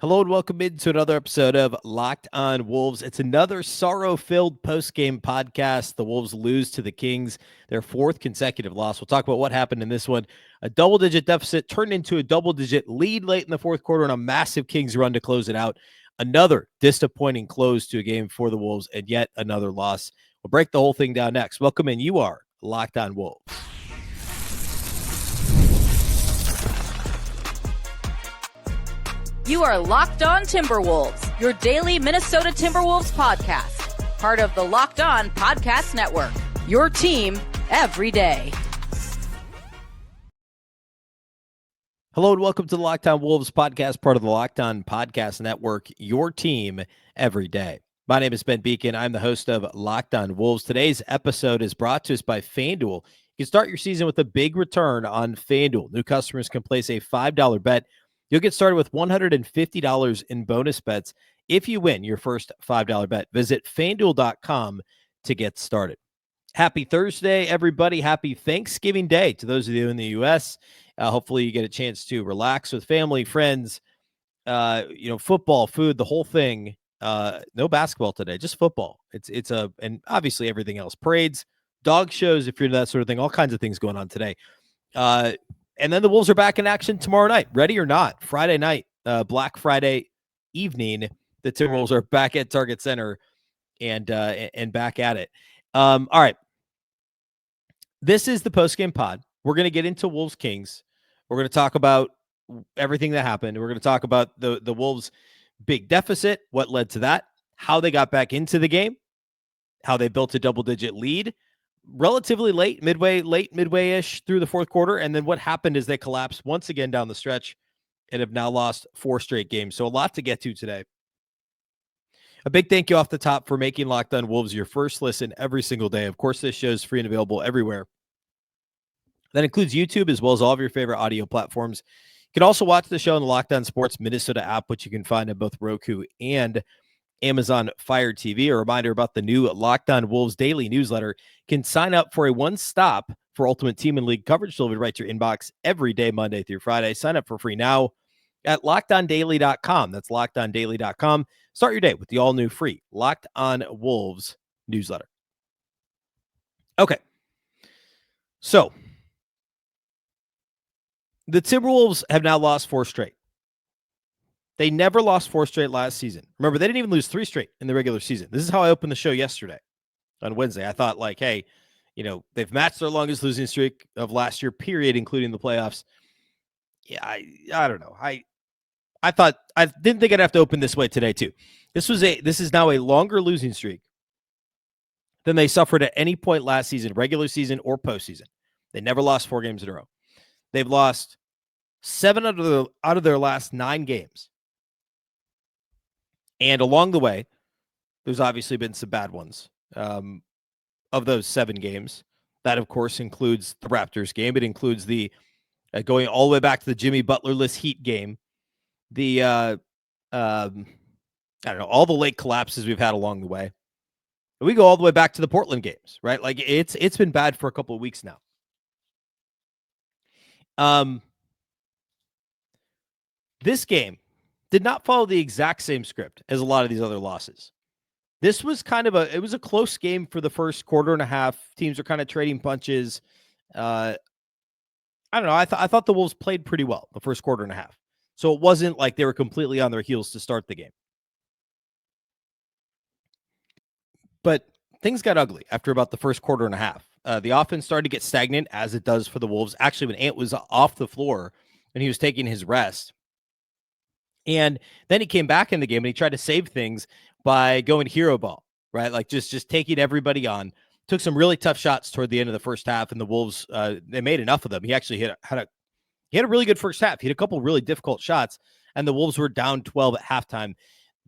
Hello and welcome into another episode of Locked On Wolves. It's another sorrow-filled post-game podcast. The Wolves lose to the Kings, their fourth consecutive loss. We'll talk about what happened in this one. A double-digit deficit turned into a double-digit lead late in the fourth quarter and a massive Kings run to close it out. Another disappointing close to a game for the Wolves and yet another loss. We'll break the whole thing down next. Welcome in. You are Locked On Wolves. You are Locked On Timberwolves, your daily Minnesota Timberwolves podcast. Part of the Locked On Podcast Network, your team every day. Hello and welcome to the Locked On Wolves podcast, part of the Locked On Podcast Network, your team every day. My name is Ben Beecken. I'm the host of Locked On Wolves. Today's episode is brought to us by FanDuel. You can start your season with a big return on FanDuel. New customers can place a $5 bet. You'll get started with $150 in bonus bets if you win your first $5 bet. Visit FanDuel.com to get started. Happy Thursday, everybody. Happy Thanksgiving Day to those of you in the U.S. Hopefully you get a chance to relax with family, friends, football, food, the whole thing. No basketball today, just football. And obviously everything else. Parades, dog shows, if you're into that sort of thing, all kinds of things going on today. And then the Wolves are back in action tomorrow night, ready or not. Friday night, Black Friday evening, the Timberwolves are back at Target Center and back at it. All right. This is the postgame pod. We're going to get into Wolves Kings. We're going to talk about everything that happened. We're going to talk about the Wolves' big deficit, what led to that, how they got back into the game, how they built a double-digit lead relatively late, midway-ish through the fourth quarter, and then what happened is they collapsed once again down the stretch and have now lost 4 straight games. So a lot to get to today. A big thank you off the top for making Locked On Wolves your first listen every single day. Of course, this show is free and available everywhere. That includes YouTube as well as all of your favorite audio platforms. You can also watch the show on the Locked On Sports Minnesota app, which you can find on both Roku and Amazon Fire TV. A reminder about the new Locked On Wolves daily newsletter. You can sign up for a one-stop for Ultimate Team and League coverage delivered right to your inbox every day, Monday through Friday. Sign up for free now at LockedOnDaily.com. That's LockedOnDaily.com. Start your day with the all-new free Locked On Wolves newsletter. Okay. So, the Timberwolves have now lost 4 straight. They never lost 4 straight last season. Remember, they didn't even lose 3 straight in the regular season. This is how I opened the show yesterday on Wednesday. I thought, hey, they've matched their longest losing streak of last year, period, including the playoffs. Yeah, I don't know. I didn't think I'd have to open this way today, too. This is now a longer losing streak than they suffered at any point last season, regular season or postseason. They never lost 4 games in a row. They've lost 7 out of their last 9 games. And along the way, there's obviously been some bad ones of those 7 games. That, of course, includes the Raptors game. It includes the going all the way back to the Jimmy Butler-less Heat game. The, all the late collapses we've had along the way. And we go all the way back to the Portland games, right? It's been bad for a couple of weeks now. This game did not follow the exact same script as a lot of these other losses. This was it was a close game for the first quarter and a half. Teams are kind of trading punches. I don't know. I thought the Wolves played pretty well the first quarter and a half. So it wasn't like they were completely on their heels to start the game. But things got ugly after about the first quarter and a half. The offense started to get stagnant, as it does for the Wolves. Actually, when Ant was off the floor and he was taking his rest, and then he came back in the game and he tried to save things by going hero ball, right? Just taking everybody on. Took some really tough shots toward the end of the first half, and the Wolves, they made enough of them. He actually had a really good first half. He had a couple really difficult shots, and the Wolves were down 12 at halftime.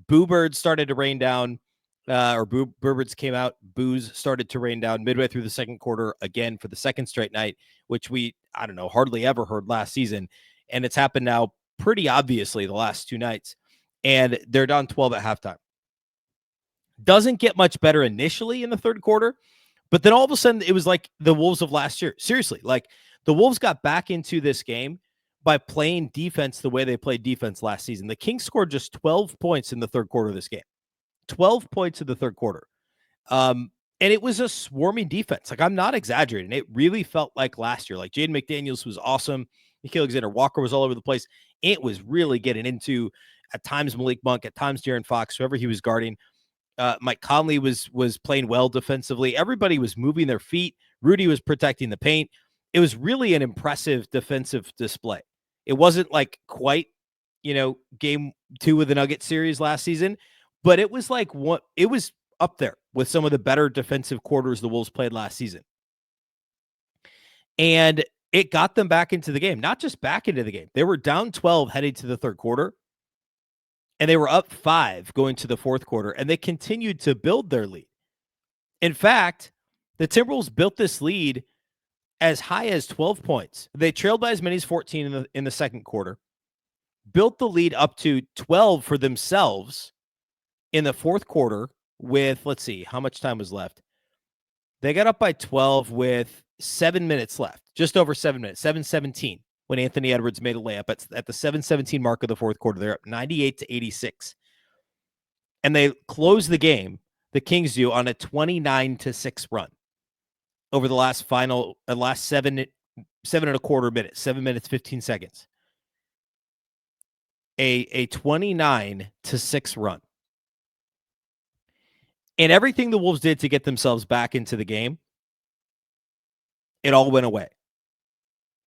Boo-birds started to rain down, Boo-birds came out. Boos started to rain down midway through the second quarter again for the second straight night, which we, hardly ever heard last season. And it's happened now pretty obviously the last 2 nights, and they're down 12 at halftime. Doesn't get much better initially in the third quarter, but then all of a sudden it was like the Wolves of last year. Seriously, the Wolves got back into this game by playing defense the way they played defense last season. The Kings scored just 12 points in the third quarter of this game. 12 points in the third quarter. And it was a swarming defense. Like, I'm not exaggerating. It really felt like last year. Like, Jaden McDaniels was awesome. Nikhil Alexander-Walker was all over the place. It was really getting into, at times, Malik Monk, at times, De'Aaron Fox, whoever he was guarding. Mike Conley was playing well defensively. Everybody was moving their feet. Rudy was protecting the paint. It was really an impressive defensive display. It wasn't like quite, game 2 of the Nuggets series last season, but it was like it was up there with some of the better defensive quarters the Wolves played last season. And it got them back into the game, not just back into the game. They were down 12 heading to the third quarter, and they were up 5 going to the fourth quarter, and they continued to build their lead. In fact, the Timberwolves built this lead as high as 12 points. They trailed by as many as 14 in the second quarter, built the lead up to 12 for themselves in the fourth quarter with, let's see, how much time was left? They got up by 12 with 7 minutes left, just over 7 minutes, 7:17, when Anthony Edwards made a layup at the 7:17 mark of the fourth quarter. They're up 98-86. And they close the game, the Kings do, on a 29-6 run over the last 7 and a quarter minutes, 7 minutes, 15 seconds. A 29-6 run. And everything the Wolves did to get themselves back into the game, it all went away.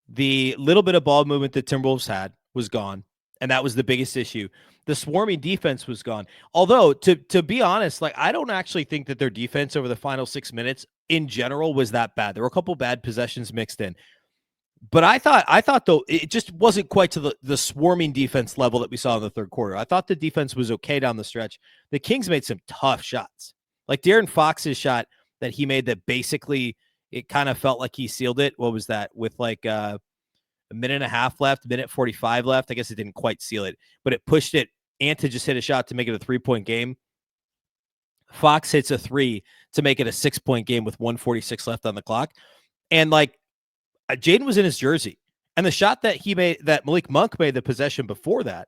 The little bit of ball movement that Timberwolves had was gone, and that was the biggest issue. The swarming defense was gone. Although, to be honest, like, I don't actually think that their defense over the final 6 minutes in general was that bad. There were a couple bad possessions mixed in. But I thought though, it just wasn't quite to the swarming defense level that we saw in the third quarter. I thought the defense was okay down the stretch. The Kings made some tough shots. Like De'Aaron Fox's shot that he made that basically it kind of felt like he sealed it. What was that? With like a minute and a half left, minute 45 left. I guess it didn't quite seal it, but it pushed it. Anta just hit a shot to make it a 3-point game. Fox hits a 3 to make it a 6-point game with 1:46 left on the clock. And like, Jaden was in his jersey. And the shot that he made, that Malik Monk made the possession before that,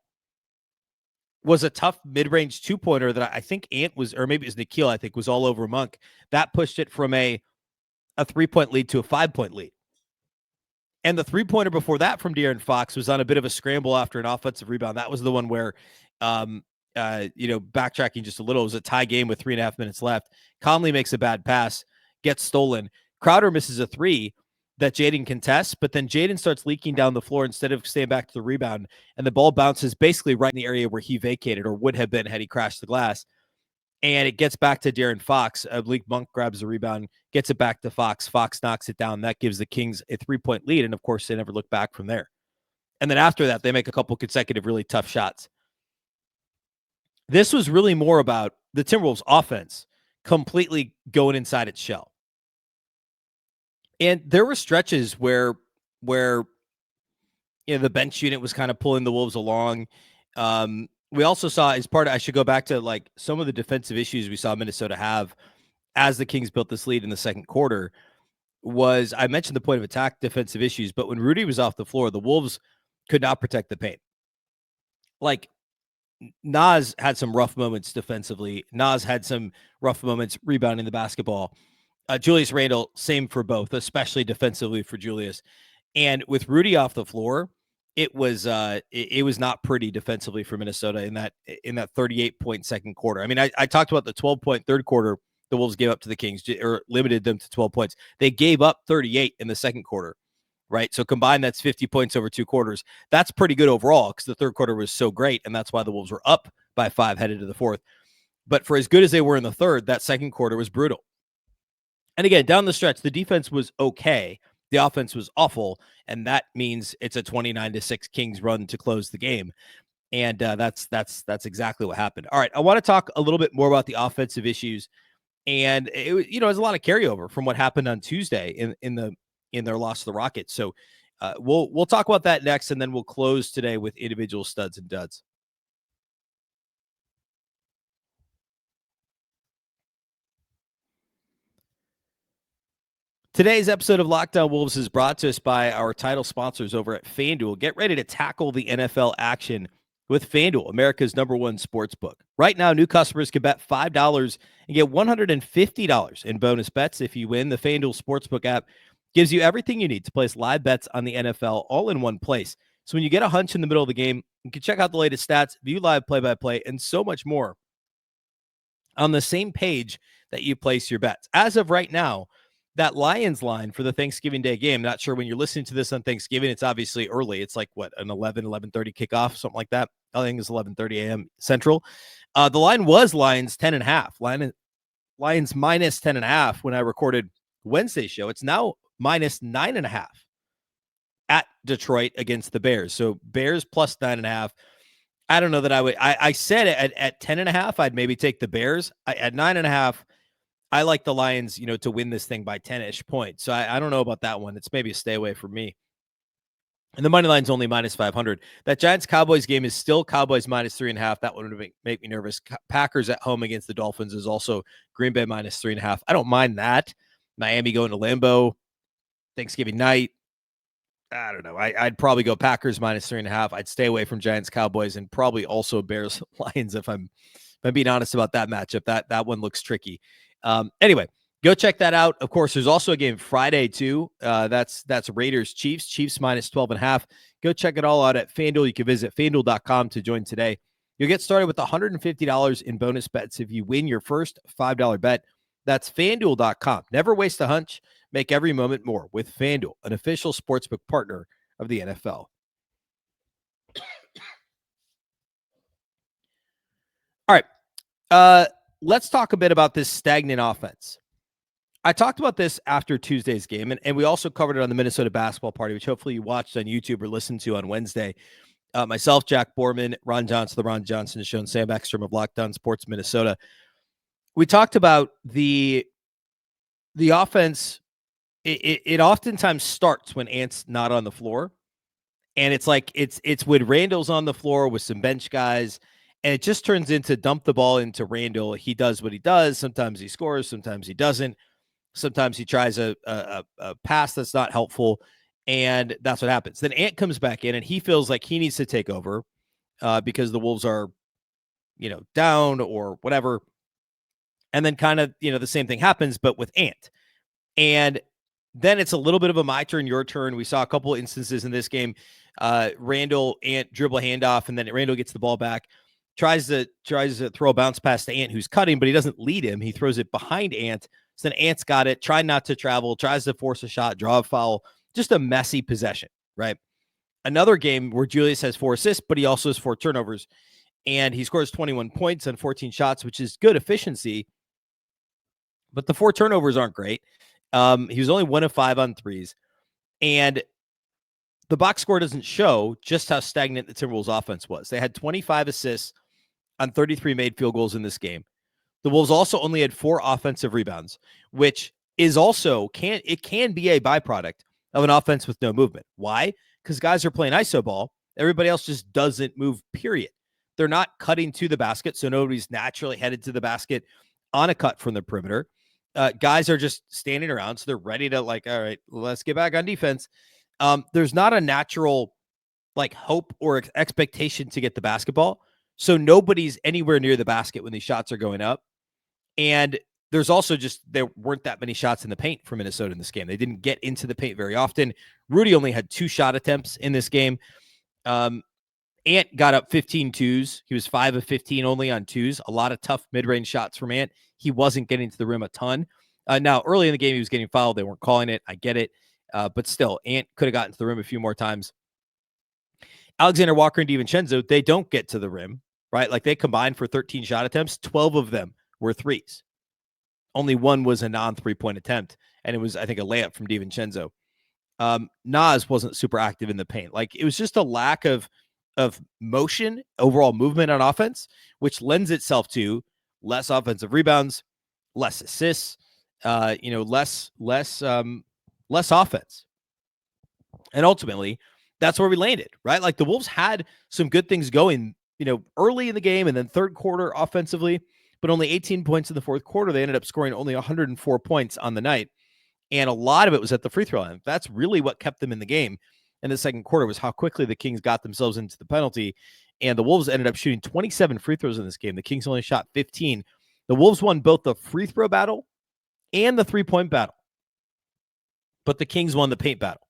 was a tough mid-range 2-pointer that I think Ant was, or maybe it was Nikhil, I think, was all over Monk. That pushed it from a 3-point lead to a 5-point lead. And the 3-pointer before that from De'Aaron Fox was on a bit of a scramble after an offensive rebound. That was the one where, backtracking just a little, it was a tie game with 3.5 minutes left. Conley makes a bad pass, gets stolen. Crowder misses a 3 that Jaden contests, but then Jaden starts leaking down the floor instead of staying back to the rebound, and the ball bounces basically right in the area where he vacated, or would have been had he crashed the glass, and it gets back to De'Aaron Fox. Malik Monk grabs the rebound, gets it back to Fox. Fox knocks it down. That gives the Kings a 3-point lead, and of course, they never look back from there. And then after that, they make a couple consecutive really tough shots. This was really more about the Timberwolves offense completely going inside its shell. And there were stretches where the bench unit was kind of pulling the Wolves along. We also saw, as part of, I should go back to like some of the defensive issues we saw Minnesota have as the Kings built this lead in the second quarter. Was, I mentioned the point of attack defensive issues, but when Rudy was off the floor, the Wolves could not protect the paint. Like, Nas had some rough moments defensively. Nas had some rough moments rebounding the basketball. Julius Randle, same for both, especially defensively for Julius. And with Rudy off the floor, it was not pretty defensively for Minnesota in that 38-point second quarter. I mean, I talked about the 12-point third quarter the Wolves gave up to the Kings, or limited them to 12 points. They gave up 38 in the second quarter, right? So combined, that's 50 points over 2 quarters. That's pretty good overall because the third quarter was so great, and that's why the Wolves were up by 5 headed to the fourth. But for as good as they were in the third, that second quarter was brutal. And again, down the stretch, the defense was okay. The offense was awful, and that means it's a 29-6 Kings run to close the game. And that's exactly what happened. All right, I want to talk a little bit more about the offensive issues, and it was a lot of carryover from what happened on Tuesday in their loss to the Rockets. So we'll talk about that next, and then we'll close today with individual studs and duds. Today's episode of Locked On Wolves is brought to us by our title sponsors over at FanDuel. Get ready to tackle the NFL action with FanDuel, America's #1 sports book. Right now, new customers can bet $5 and get $150 in bonus bets if you win. The FanDuel Sportsbook app gives you everything you need to place live bets on the NFL all in one place. So when you get a hunch in the middle of the game, you can check out the latest stats, view live play-by-play, and so much more on the same page that you place your bets. As of right now, that Lions line for the Thanksgiving Day game, not sure when you're listening to this on Thanksgiving, it's obviously early. It's like, what, an 11:30 kickoff, something like that. I think it's 11:30 a.m. Central. The line was Lions 10.5. Lions minus 10.5 when I recorded Wednesday's show. It's now minus 9.5 at Detroit against the Bears. So Bears plus 9.5. I don't know that I would. I said at 10.5, I'd maybe take the Bears. At 9.5, I like the Lions, to win this thing by 10-ish points. So I don't know about that one. It's maybe a stay away for me. And the money line's only minus 500. That Giants-Cowboys game is still Cowboys minus 3.5. That one would make me nervous. Packers at home against the Dolphins is also Green Bay minus 3.5. I don't mind that. Miami going to Lambeau Thanksgiving night. I don't know. I'd probably go Packers minus 3.5. I'd stay away from Giants-Cowboys and probably also Bears-Lions if I'm being honest about that matchup. That one looks tricky. Anyway, go check that out. Of course, there's also a game Friday too. That's Raiders Chiefs minus 12.5. Go check it all out at FanDuel. You can visit FanDuel.com to join today. You'll get started with $150 in bonus bets if you win your first $5 bet. That's FanDuel.com. Never waste a hunch. Make every moment more with FanDuel, an official sportsbook partner of the NFL. All right. Let's talk a bit about this stagnant offense. I talked about this after Tuesday's game, and we also covered it on the Minnesota basketball party, which hopefully you watched on YouTube or listened to on Wednesday. Myself, Jack Borman, Ron Johnson, the Ron Johnson Show, and Sam Ekstrom of Locked On Sports Minnesota. We talked about the offense. It oftentimes starts when Ant's not on the floor, and it's like it's when Randle's on the floor with some bench guys. And it just turns into dump the ball into Randle. He does what he does. Sometimes he scores. Sometimes he doesn't. Sometimes he tries a pass that's not helpful. And that's what happens. Then Ant comes back in and he feels like he needs to take over because the Wolves are, down or whatever. And then kind of, the same thing happens, but with Ant. And then it's a little bit of a my turn, your turn. We saw a couple of instances in this game. Randle, Ant dribble handoff, and then Randle gets the ball back. Tries to throw a bounce pass to Ant, who's cutting, but he doesn't lead him. He throws it behind Ant. So then Ant's got it, try not to travel, tries to force a shot, draw a foul. Just a messy possession, right? Another game where Julius has 4 assists, but he also has 4 turnovers. And he scores 21 points on 14 shots, which is good efficiency. But the 4 turnovers aren't great. He was only 1 of 5 on threes. And the box score doesn't show just how stagnant the Timberwolves offense was. They had 25 assists on 33 made field goals in this game. The Wolves also only had 4 offensive rebounds, which is also can be a byproduct of an offense with no movement. Why? Because guys are playing iso ball. Everybody else just doesn't move, period. They're not cutting to the basket, so nobody's naturally headed to the basket on a cut from the perimeter. Guys are just standing around, so they're ready to all right, let's get back on defense. There's not a natural hope or expectation to get the basketball. So nobody's anywhere near the basket when these shots are going up. And there's also there weren't that many shots in the paint for Minnesota in this game. They didn't get into the paint very often. Rudy only had 2 shot attempts in this game. Ant got up 15 twos. He was 5 of 15 only on twos. A lot of tough mid-range shots from Ant. He wasn't getting to the rim a ton. Now, early in the game, he was getting fouled. They weren't calling it. I get it. But still, Ant could have gotten to the rim a few more times. Alexander Walker and DiVincenzo, they don't get to the rim, right? They combined for 13 shot attempts. 12 of them were threes. Only 1 was a non-3-point attempt, and it was, I think, a layup from DiVincenzo. Nas wasn't super active in the paint. It was just a lack of motion, overall movement on offense, which lends itself to less offensive rebounds, less assists, less offense. And ultimately, that's where we landed, right? The Wolves had some good things going, early in the game and then third quarter offensively, but only 18 points in the fourth quarter. They ended up scoring only 104 points on the night. And a lot of it was at the free throw line. That's really what kept them in the game in the second quarter, was how quickly the Kings got themselves into the penalty. And the Wolves ended up shooting 27 free throws in this game. The Kings only shot 15. The Wolves won both the free throw battle and the three-point battle, but the Kings won the paint battle.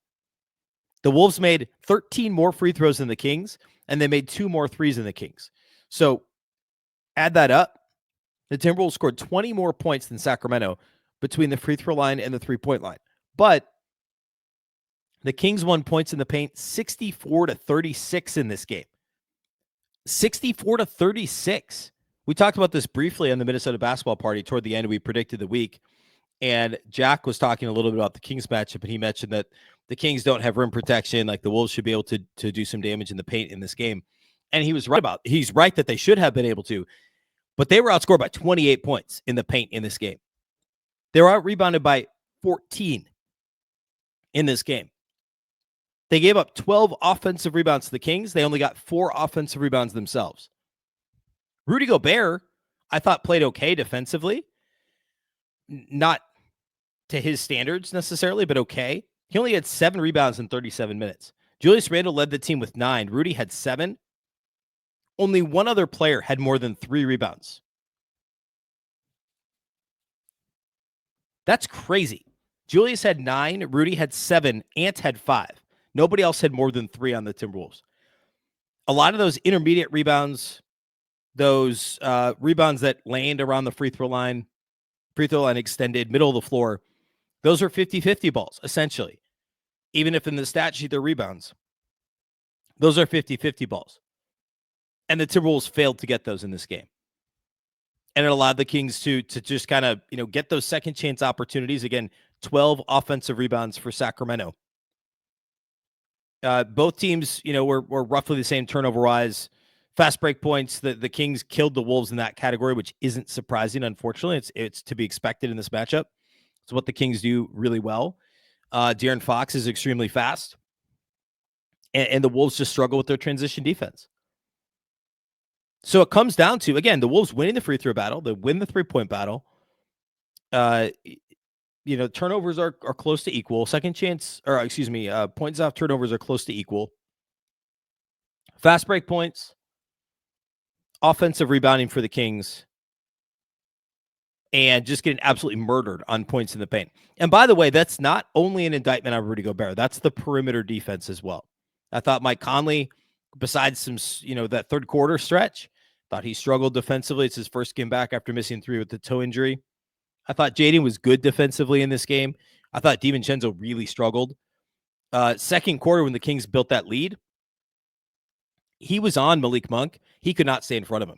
The Wolves made 13 more free throws than the Kings, and they made 2 more threes than the Kings. So add that up. The Timberwolves scored 20 more points than Sacramento between the free throw line and the three-point line. But the Kings won points in the paint 64-36 in this game. 64-36. We talked about this briefly on the Minnesota basketball party toward the end. We predicted the week. And Jack was talking a little bit about the Kings matchup, and he mentioned that the Kings don't have rim protection. Like, the Wolves should be able to do some damage in the paint in this game. And he's right that they should have been able to, but they were outscored by 28 points in the paint in this game. They were out-rebounded by 14 in this game. They gave up 12 offensive rebounds to the Kings. They only got 4 offensive rebounds themselves. Rudy Gobert, I thought, played okay defensively. Not to his standards necessarily, but okay. He only had 7 rebounds in 37 minutes. Julius Randle led the team with 9. Rudy had 7. Only one other player had more than 3 rebounds. That's crazy. Julius had 9. Rudy had 7. Ant had 5. Nobody else had more than 3 on the Timberwolves. A lot of those intermediate rebounds, those rebounds that land around the free throw line extended, middle of the floor, those are 50-50 balls, essentially. Even if in the stat sheet they're rebounds, those are 50-50 balls. And the Timberwolves failed to get those in this game. And it allowed the Kings to just kind of, get those second chance opportunities. Again, 12 offensive rebounds for Sacramento. Both teams, were roughly the same turnover-wise. Fast break points, the Kings killed the Wolves in that category, which isn't surprising, unfortunately. It's to be expected in this matchup. It's what the Kings do really well. De'Aaron Fox is extremely fast. And the Wolves just struggle with their transition defense. So it comes down to, again, the Wolves winning the free throw battle. They win the three-point battle. Turnovers are close to equal. Points off turnovers are close to equal. Fast break points, offensive rebounding for the Kings, and just getting absolutely murdered on points in the paint. And by the way, that's not only an indictment on Rudy Gobert. That's the perimeter defense as well. I thought Mike Conley, besides some, that third quarter stretch, thought he struggled defensively. It's his first game back after missing 3 with the toe injury. I thought Jaden was good defensively in this game. I thought DiVincenzo really struggled. Second quarter, when the Kings built that lead, he was on Malik Monk. He could not stay in front of him.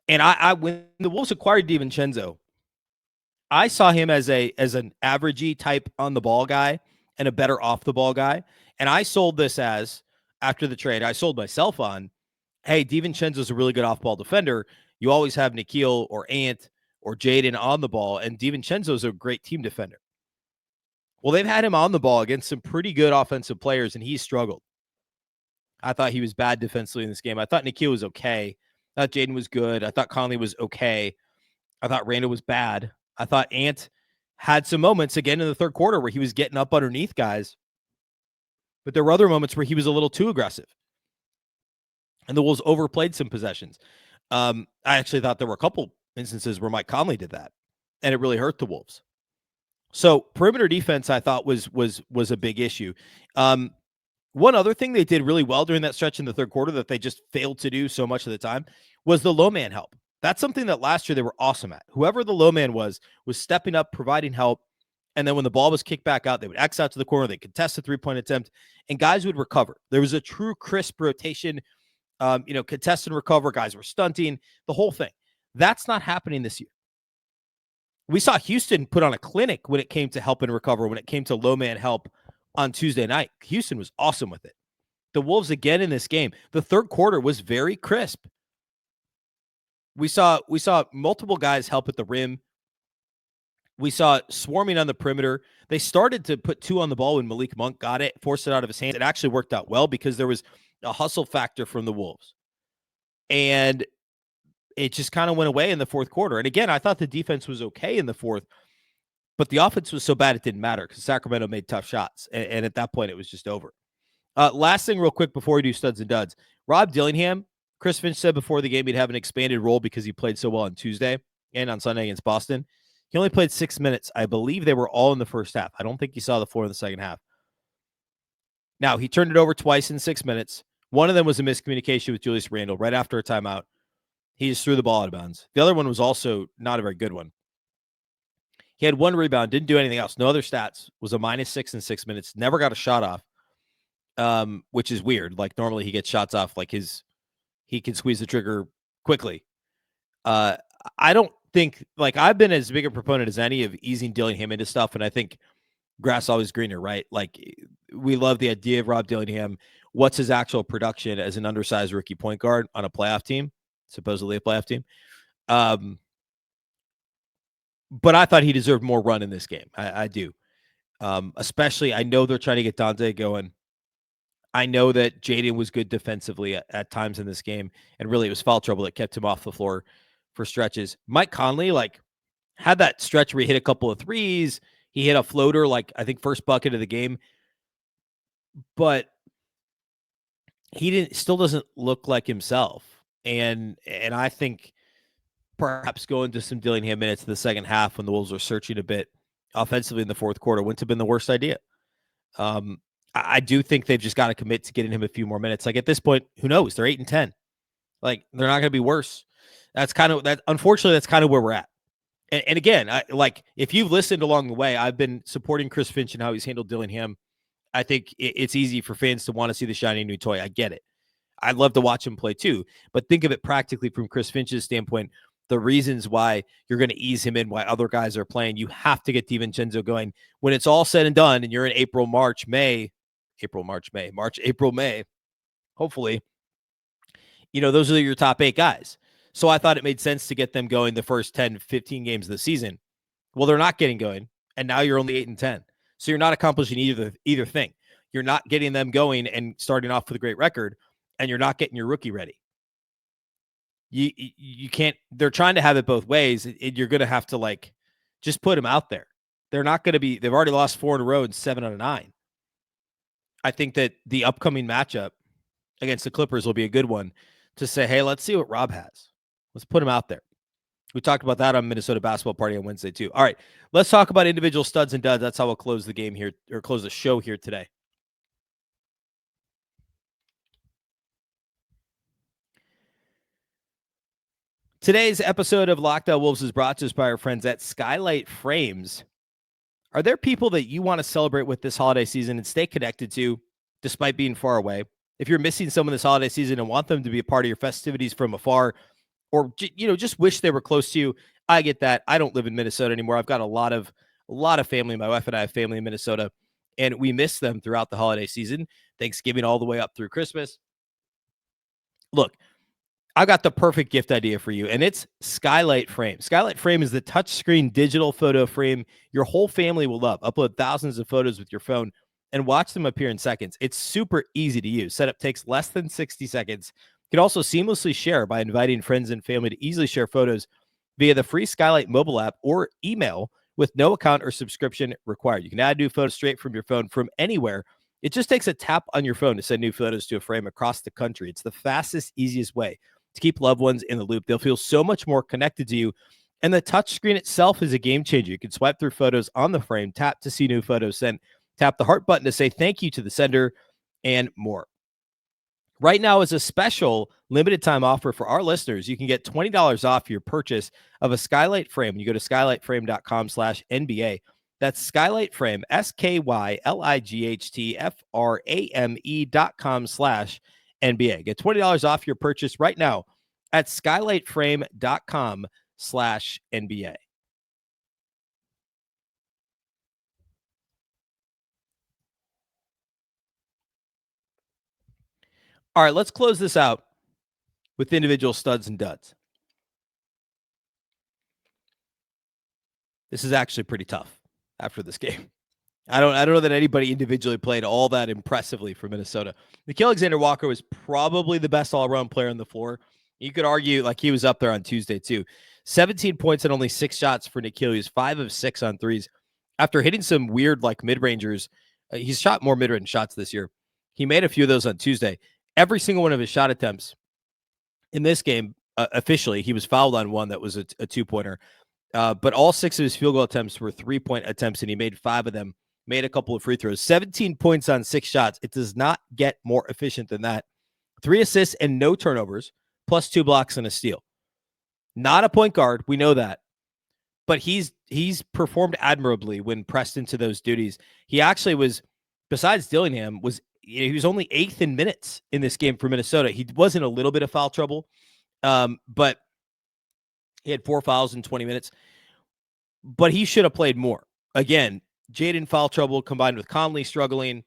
And I when the Wolves acquired DiVincenzo, I saw him as an averagey type on the ball guy and a better off the ball guy. And I sold this as, after the trade, I sold myself on, hey, DiVincenzo's a really good off-ball defender. You always have Nikhil or Ant or Jaden on the ball, and DiVincenzo's a great team defender. Well, they've had him on the ball against some pretty good offensive players, and he's struggled. I thought he was bad defensively in this game. I thought Nikhil was okay. I thought Jaden was good. I thought Conley was okay. I thought Randle was bad. I thought Ant had some moments again in the third quarter where he was getting up underneath guys. But there were other moments where he was a little too aggressive. And the Wolves overplayed some possessions. I actually thought there were a couple instances where Mike Conley did that, and it really hurt the Wolves. So perimeter defense, I thought, was a big issue. One other thing they did really well during that stretch in the third quarter that they just failed to do so much of the time was the low man help. That's something that last year they were awesome at. Whoever the low man was stepping up, providing help. And then when the ball was kicked back out, they would X out to the corner. They contest a three-point attempt, and guys would recover. There was a true crisp rotation, contest and recover. Guys were stunting, the whole thing. That's not happening this year. We saw Houston put on a clinic when it came to help and recover, when it came to low man help on Tuesday night. Houston was awesome with it. The Wolves, again, in this game, the third quarter was very crisp. We saw multiple guys help at the rim. We saw swarming on the perimeter. They started to put 2 on the ball when Malik Monk got it, forced it out of his hands. It actually worked out well because there was a hustle factor from the Wolves. And it just kind of went away in the fourth quarter. And again, I thought the defense was okay in the fourth. But the offense was so bad it didn't matter because Sacramento made tough shots. And at that point, it was just over. Last thing real quick before we do studs and duds. Rob Dillingham, Chris Finch said before the game he'd have an expanded role because he played so well on Tuesday and on Sunday against Boston. He only played 6 minutes. I believe they were all in the first half. I don't think he saw the floor in the second half. Now, he turned it over twice in 6 minutes. One of them was a miscommunication with Julius Randle right after a timeout. He just threw the ball out of bounds. The other one was also not a very good one. He had one rebound, didn't do anything else. No other stats. Was a -6 in 6 minutes. Never got a shot off, which is weird. Like normally he gets shots off like he can squeeze the trigger quickly. I don't think, like, I've been as big a proponent as any of easing Dillingham into stuff, and I think grass always greener, right? Like, we love the idea of Rob Dillingham. What's his actual production as an undersized rookie point guard on a playoff team, supposedly a playoff team? But I thought he deserved more run in this game. I do. Especially, I know they're trying to get Dante going. I know that Jaden was good defensively at times in this game, and really it was foul trouble that kept him off the floor for stretches. Mike Conley, like, had that stretch where he hit a couple of threes. He hit a floater, like, I think first bucket of the game. But he still doesn't look like himself. And I think perhaps going to some Dillingham minutes in the second half when the Wolves are searching a bit offensively in the fourth quarter wouldn't have been the worst idea. I do think they've just got to commit to getting him a few more minutes. Like, at this point, who knows? They're 8-10. Like, they're not going to be worse. That's kind of that. Unfortunately, that's kind of where we're at. And again, like, if you've listened along the way, I've been supporting Chris Finch and how he's handled Dillingham. I think it's easy for fans to want to see the shiny new toy. I get it. I'd love to watch him play too. But think of it practically from Chris Finch's standpoint. The reasons why you're going to ease him in, why other guys are playing, you have to get DiVincenzo going. When it's all said and done and you're in March, May, hopefully, those are your top 8 guys. So I thought it made sense to get them going the first 10, 15 games of the season. Well, they're not getting going, and now you're only 8-10. So you're not accomplishing either thing. You're not getting them going and starting off with a great record, and you're not getting your rookie ready. You can't. They're trying to have it both ways. You're going to have to, like, just put them out there. They're not going to be. They've already lost 4 in a row and 7 out of 9. I think that the upcoming matchup against the Clippers will be a good one to say, hey, let's see what Rob has. Let's put him out there. We talked about that on Minnesota Basketball Party on Wednesday too. All right, let's talk about individual studs and duds. That's how we'll close the game here, or close the show here today. Today's episode of Locked On Wolves is brought to us by our friends at Skylight Frames. Are there people that you want to celebrate with this holiday season and stay connected to despite being far away? If you're missing someone this holiday season and want them to be a part of your festivities from afar, or just wish they were close to you, I get that. I don't live in Minnesota anymore. I've got a lot of family. My wife and I have family in Minnesota, and we miss them throughout the holiday season, Thanksgiving all the way up through Christmas. Look, I got the perfect gift idea for you, and it's Skylight Frame. Skylight Frame is the touchscreen digital photo frame your whole family will love. Upload thousands of photos with your phone and watch them appear in seconds. It's super easy to use. Setup takes less than 60 seconds. You can also seamlessly share by inviting friends and family to easily share photos via the free Skylight mobile app or email with no account or subscription required. You can add new photos straight from your phone from anywhere. It just takes a tap on your phone to send new photos to a frame across the country. It's the fastest, easiest way to keep loved ones in the loop. They'll feel so much more connected to you. And the touchscreen itself is a game changer. You can swipe through photos on the frame, tap to see new photos sent, tap the heart button to say thank you to the sender, and more. Right now is a special limited time offer for our listeners. You can get $20 off your purchase of a Skylight Frame. You go to skylightframe.com/NBA. That's Skylight Frame, SKYLIGHTFRAME.com/NBA. Get $20 off your purchase right now at skylightframe.com/NBA. All right, let's close this out with individual studs and duds. This is actually pretty tough after this game. I don't know that anybody individually played all that impressively for Minnesota. Nickeil Alexander-Walker was probably the best all-around player on the floor. You could argue like he was up there on Tuesday too. 17 points and only 6 shots for Nickeil. He was 5 of 6 on threes. after hitting some weird like mid-rangers, he's shot more mid-range shots this year. He made a few of those on Tuesday. Every single one of his shot attempts in this game, officially, he was fouled on one that was a two-pointer. But all 6 of his field goal attempts were 3-point attempts, and he made 5 of them, made a couple of free throws. 17 points on 6 shots. It does not get more efficient than that. 3 assists and no turnovers, plus 2 blocks and a steal. Not a point guard. We know that. But he's performed admirably when pressed into those duties. He actually was, besides Dillingham, he was only 8th in minutes in this game for Minnesota. He was in a little bit of foul trouble, but he had 4 fouls in 20 minutes. But he should have played more. Again, Jaden foul trouble combined with Conley struggling.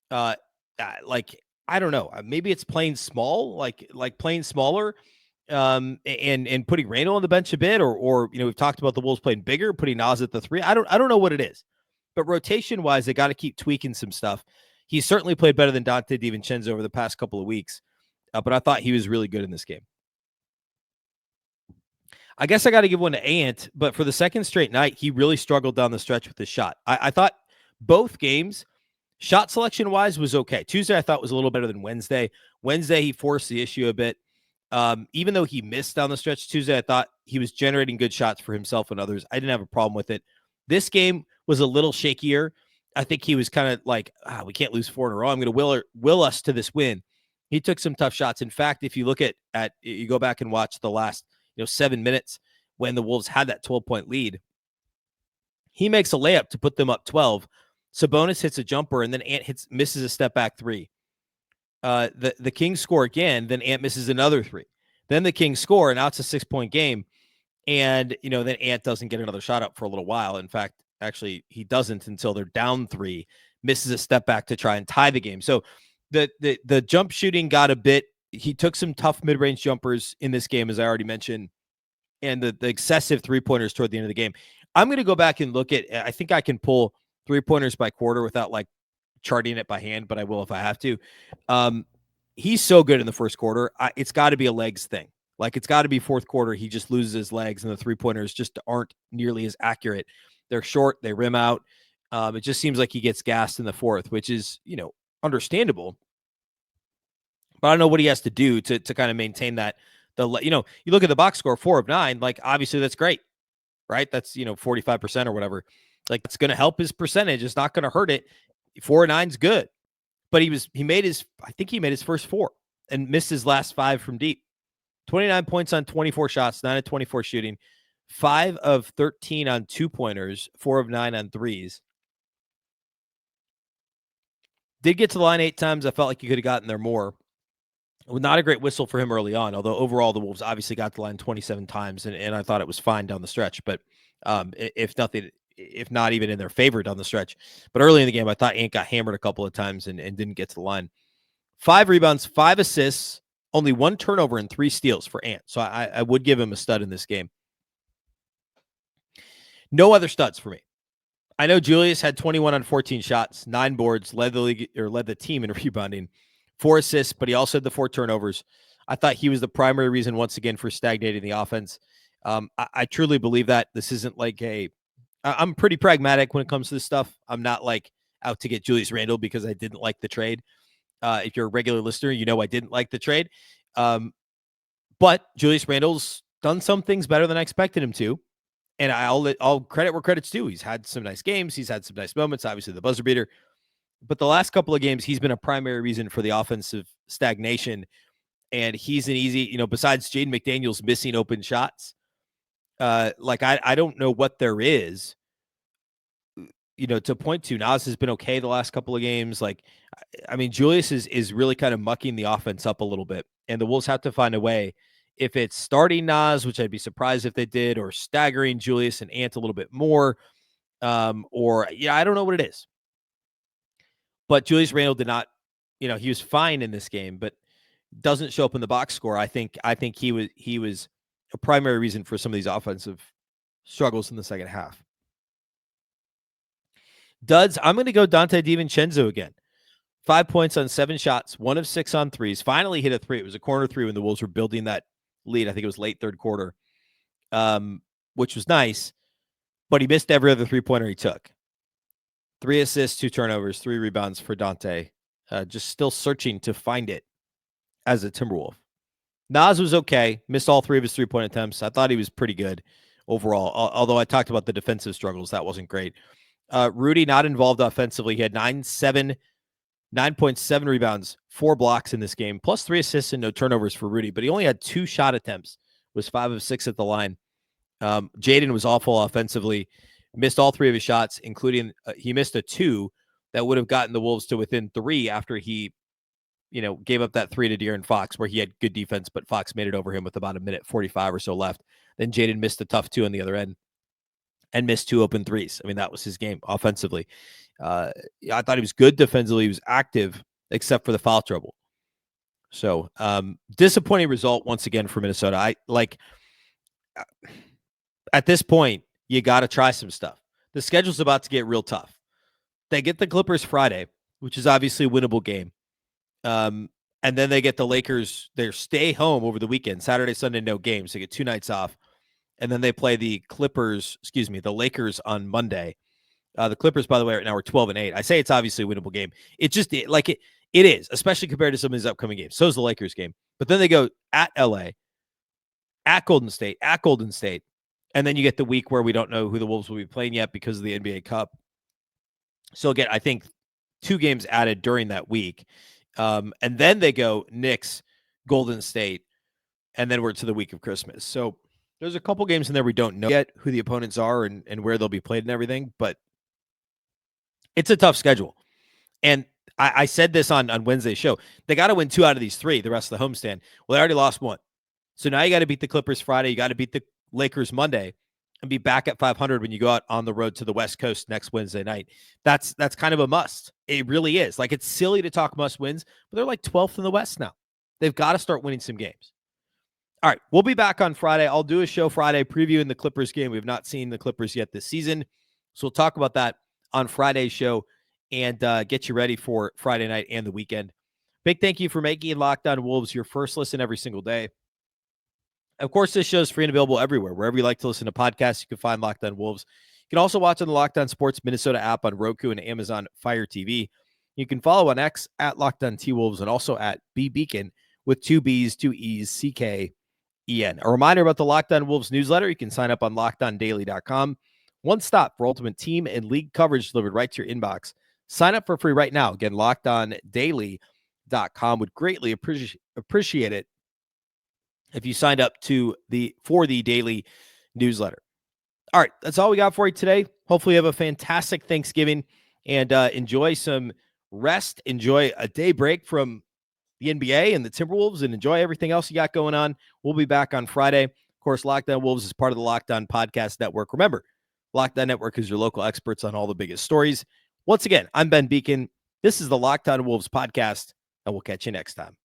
Like, I don't know. Maybe it's playing small, like playing smaller. And putting Randle on the bench a bit, or we've talked about the Wolves playing bigger, putting Nas at the 3. I don't know what it is, but rotation wise, they got to keep tweaking some stuff. He certainly played better than Donte DiVincenzo over the past couple of weeks, but I thought he was really good in this game. I guess I got to give one to Ant, but for the second straight night, he really struggled down the stretch with his shot. I thought both games, shot selection wise, was okay. Tuesday I thought was a little better than Wednesday. Wednesday he forced the issue a bit. Even though he missed down the stretch Tuesday, I thought he was generating good shots for himself and others. I didn't have a problem with it. This game was a little shakier. I think he was kind of like, we can't lose 4 in a row. I'm going to will us to this win. He took some tough shots. In fact, if you look at you go back and watch the last 7 minutes when the Wolves had that 12-point lead, he makes a layup to put them up 12. Sabonis hits a jumper, and then Ant misses a step back 3. The Kings score again, then Ant misses another 3. Then the Kings score, and now it's a 6-point game. And, then Ant doesn't get another shot up for a little while. In fact, actually, he doesn't until they're down 3, misses a step back to try and tie the game. So the jump shooting got a bit. He took some tough mid-range jumpers in this game, as I already mentioned, and the excessive 3-pointers toward the end of the game. I'm going to go back and look at, I think I can pull 3-pointers by quarter without like charting it by hand, but I will if I have to. He's so good in the first quarter. It's got to be a legs thing. Like, it's got to be fourth quarter. He just loses his legs, and the 3-pointers just aren't nearly as accurate. They're short. They rim out. It just seems like he gets gassed in the fourth, which is, understandable. But I don't know what he has to do to kind of maintain that. You look at the box score, 4 of 9. Like, obviously that's great, right? That's 45% or whatever. Like, it's going to help his percentage. It's not going to hurt it. 4 of 9's good. But he made his first 4 and missed his last 5 from deep. 29 points on 24 shots, 9 of 24 shooting, 5 of 13 on 2-pointers, 4 of 9 on 3s. Did get to the line 8 times. I felt like he could have gotten there more. Not a great whistle for him early on, although overall the Wolves obviously got to the line 27 times, and I thought it was fine down the stretch. But if not even in their favor down the stretch. But early in the game, I thought Ant got hammered a couple of times and didn't get to the line. 5 rebounds, 5 assists, only 1 turnover and 3 steals for Ant. So I would give him a stud in this game. No other studs for me. I know Julius had 21 on 14 shots, 9 boards, led the team in rebounding, 4 assists, but he also had the 4 turnovers. I thought he was the primary reason once again for stagnating the offense. I truly believe that. This isn't like I'm pretty pragmatic when it comes to this stuff. I'm not like out to get Julius Randle because I didn't like the trade. If you're a regular listener, I didn't like the trade. But Julius Randle's done some things better than I expected him to. And I'll credit where credit's due. He's had some nice games. He's had some nice moments, obviously the buzzer beater. But the last couple of games, he's been a primary reason for the offensive stagnation. And he's an easy, besides Jaden McDaniels missing open shots, I don't know what there is, to point to. Nas has been okay the last couple of games. Julius is really kind of mucking the offense up a little bit. And the Wolves have to find a way, if it's starting Nas, which I'd be surprised if they did, or staggering Julius and Ant a little bit more, I don't know what it is. But Julius Randle did not, he was fine in this game, but doesn't show up in the box score. I think he was a primary reason for some of these offensive struggles in the second half. Duds, I'm going to go Donte DiVincenzo again. 5 points on 7 shots, 1 of 6 on 3s. Finally hit a 3. It was a corner 3 when the Wolves were building that lead. I think it was late third quarter, which was nice. But he missed every other 3-pointer he took. 3 assists, 2 turnovers, 3 rebounds for Dante. Just still searching to find it as a Timberwolf. Nas was okay. Missed all 3 of his 3-point attempts. I thought he was pretty good overall, although I talked about the defensive struggles. That wasn't great. Rudy not involved offensively. He had 9.7 rebounds, 4 blocks in this game, plus 3 assists and no turnovers for Rudy, but he only had 2 shot attempts, was 5 of 6 at the line. Jaden was awful offensively, missed all 3 of his shots, including he missed a 2 that would have gotten the Wolves to within 3 after he, gave up that 3 to De'Aaron Fox, where he had good defense, but Fox made it over him with about a minute 45 or so left. Then Jaden missed a tough 2 on the other end and missed 2 open threes. I mean, that was his game offensively. I thought he was good defensively. He was active, except for the foul trouble. So, disappointing result once again for Minnesota. At this point, you got to try some stuff. The schedule's about to get real tough. They get the Clippers Friday, which is obviously a winnable game. And then they get the Lakers. They stay home over the weekend, Saturday, Sunday, no games. They get 2 nights off. And then they play the Lakers on Monday. The Clippers, by the way, right now are 12-8. I say it's obviously a winnable game. It is, especially compared to some of these upcoming games. So is the Lakers game. But then they go at LA, at Golden State, and then you get the week where we don't know who the Wolves will be playing yet because of the NBA Cup. So again, I think 2 games added during that week. And then they go Knicks, Golden State, and then we're to the week of Christmas. So there's a couple games in there we don't know yet who the opponents are and where they'll be played and everything, but it's a tough schedule. And I said this on Wednesday's show. They got to win 2 out of these 3, the rest of the homestand. Well, they already lost 1. So now you got to beat the Clippers Friday. You got to beat the Lakers Monday and be back at 500 when you go out on the road to the West Coast next Wednesday night. That's kind of a must. It really is. Like, it's silly to talk must wins, but they're like 12th in the West now. They've got to start winning some games. All right, we'll be back on Friday. I'll do a show Friday previewing the Clippers game. We've not seen the Clippers yet this season, so we'll talk about that on Friday's show and get you ready for Friday night and the weekend. Big thank you for making Locked On Wolves your first listen every single day. Of course, this show is free and available everywhere. Wherever you like to listen to podcasts, you can find Locked On Wolves. You can also watch on the Locked On Sports Minnesota app on Roku and Amazon Fire TV. You can follow on X at Locked On T-Wolves and also at Beecken with 2 B's, 2 E's, CKEN. A reminder about the Locked On Wolves newsletter. You can sign up on LockedOnDaily.com. One stop for ultimate team and league coverage delivered right to your inbox. Sign up for free right now. Again, LockedOnDaily.com. Would greatly appreciate it if you signed up for the daily newsletter. All right, that's all we got for you today. Hopefully you have a fantastic Thanksgiving and enjoy some rest. Enjoy a day break from the NBA and the Timberwolves and enjoy everything else you got going on. We'll be back on Friday. Of course, Locked On Wolves is part of the Locked On Podcast Network. Remember, Locked On Network is your local experts on all the biggest stories. Once again, I'm Ben Beecken. This is the Locked On Wolves podcast, and we'll catch you next time.